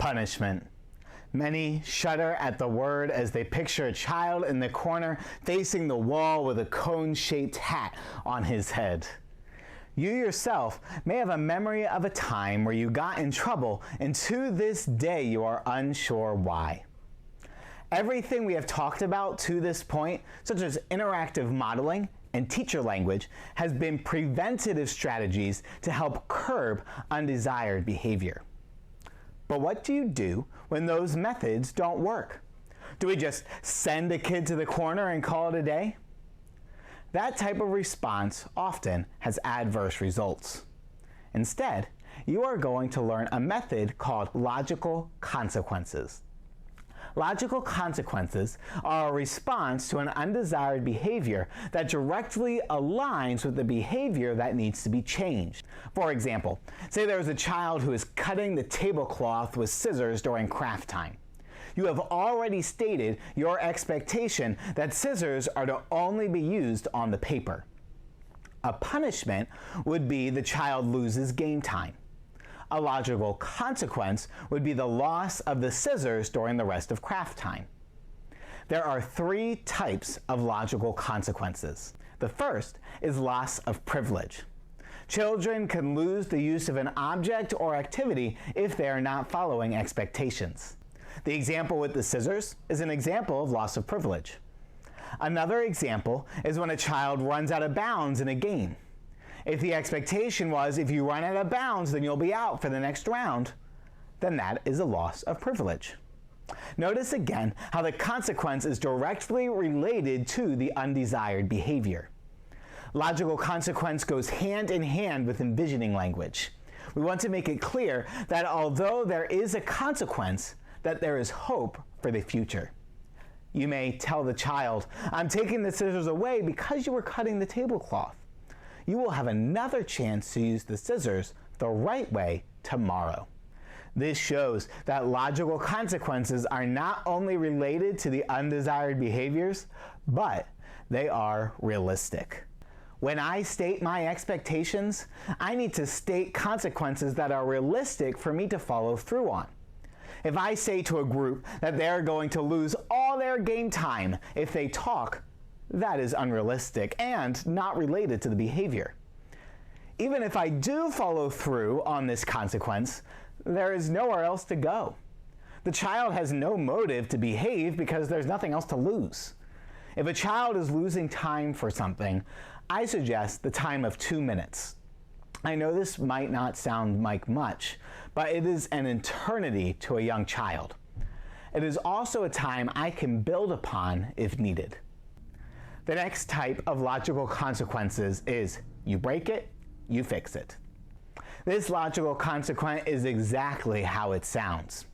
Punishment. Many shudder at the word as they picture a child in the corner facing the wall with a cone-shaped hat on his head. You yourself may have a memory of a time where you got in trouble, and to this day you are unsure why. Everything we have talked about to this point, such as interactive modeling and teacher language, has been preventative strategies to help curb undesired behavior. But what do you do when those methods don't work? Do we just send a kid to the corner and call it a day? That type of response often has adverse results. Instead, you are going to learn a method called logical consequences. Logical consequences are a response to an undesired behavior that directly aligns with the behavior that needs to be changed. For example, say there is a child who is cutting the tablecloth with scissors during craft time. You have already stated your expectation that scissors are to only be used on the paper. A punishment would be the child loses game time. A logical consequence would be the loss of the scissors during the rest of craft time. There are three types of logical consequences. The first is loss of privilege. Children can lose the use of an object or activity if they are not following expectations. The example with the scissors is an example of loss of privilege. Another example is when a child runs out of bounds in a game. If the expectation was if you run out of bounds then you'll be out for the next round, then that is a loss of privilege. Notice again how the consequence is directly related to the undesired behavior. Logical consequence goes hand in hand with envisioning language. We want to make it clear that although there is a consequence, that there is hope for the future. You may tell the child, "I'm taking the scissors away because you were cutting the tablecloth." You will have another chance to use the scissors the right way tomorrow. This shows that logical consequences are not only related to the undesired behaviors, but they are realistic. When I state my expectations, I need to state consequences that are realistic for me to follow through on. If I say to a group that they're going to lose all their game time if they talk, that is unrealistic and not related to the behavior. Even if I do follow through on this consequence, there is nowhere else to go. The child has no motive to behave because there's nothing else to lose. If a child is losing time for something, I suggest the time of 2 minutes. I know this might not sound like much, but it is an eternity to a young child. It is also a time I can build upon if needed. The next type of logical consequences is you break it, you fix it. This logical consequence is exactly how it sounds.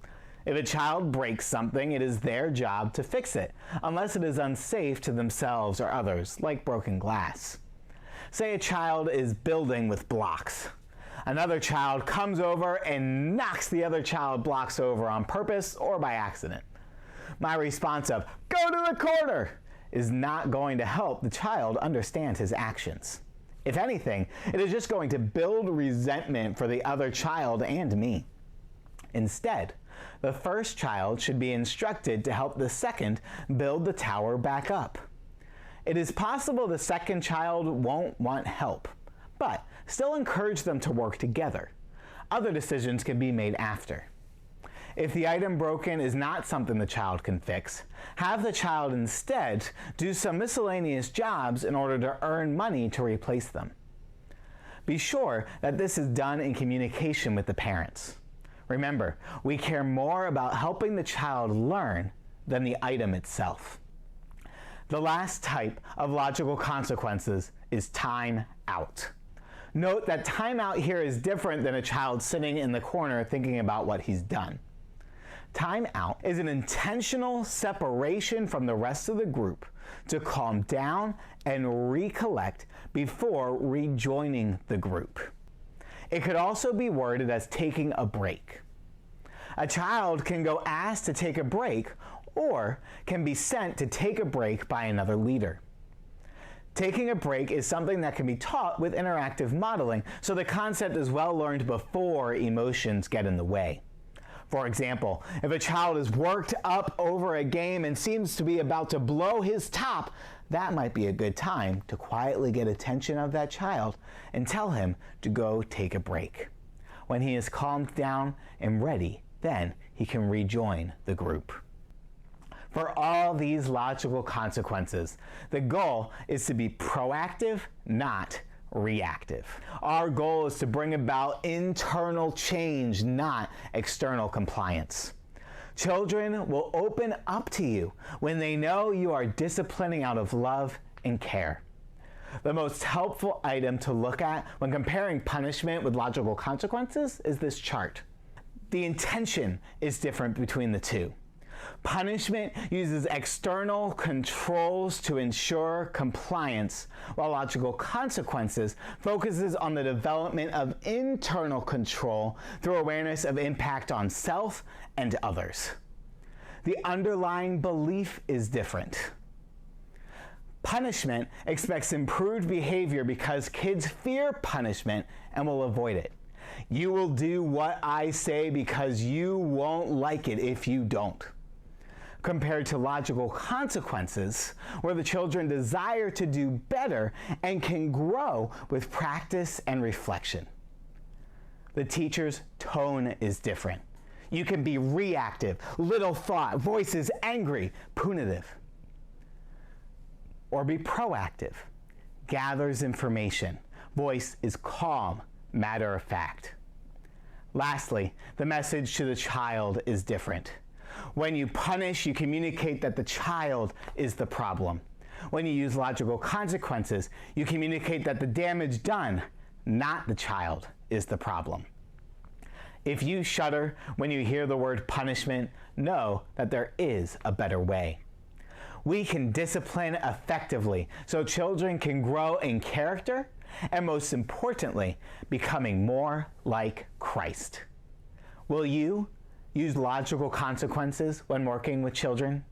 If a child breaks something, it is their job to fix it, unless it is unsafe to themselves or others, like broken glass. Say a child is building with blocks. Another child comes over and knocks the other child blocks over on purpose or by accident. My response of, "Go to the corner," is not going to help the child understand his actions. If anything, it is just going to build resentment for the other child and me. Instead, the first child should be instructed to help the second build the tower back up. It is possible the second child won't want help, but still encourage them to work together. Other decisions can be made after. If the item broken is not something the child can fix, have the child instead do some miscellaneous jobs in order to earn money to replace them. Be sure that this is done in communication with the parents. Remember, we care more about helping the child learn than the item itself. The last type of logical consequences is time out. Note that time out here is different than a child sitting in the corner thinking about what he's done. Time out is an intentional separation from the rest of the group to calm down and recollect before rejoining the group. It could also be worded as taking a break. A child can go ask to take a break or can be sent to take a break by another leader. Taking a break is something that can be taught with interactive modeling, so the concept is well learned before emotions get in the way. For example, if a child is worked up over a game and seems to be about to blow his top, that might be a good time to quietly get attention of that child and tell him to go take a break. When he is calmed down and ready, then he can rejoin the group. For all these logical consequences, the goal is to be proactive, not reactive. Our goal is to bring about internal change, not external compliance. Children will open up to you when they know you are disciplining out of love and care. The most helpful item to look at when comparing punishment with logical consequences is this chart. The intention is different between the two. Punishment uses external controls to ensure compliance, while logical consequences focuses on the development of internal control through awareness of impact on self and others. The underlying belief is different. Punishment expects improved behavior because kids fear punishment and will avoid it. You will do what I say because you won't like it if you don't. Compared to logical consequences, where the children desire to do better and can grow with practice and reflection. The teacher's tone is different. You can be reactive, little thought, voice is angry, punitive. Or be proactive, gathers information, voice is calm, matter of fact. Lastly, the message to the child is different. When you punish, you communicate that the child is the problem. When you use logical consequences, you communicate that the damage done, not the child, is the problem. If you shudder when you hear the word punishment, know that there is a better way. We can discipline effectively so children can grow in character and, most importantly, becoming more like Christ. Will you use logical consequences when working with children?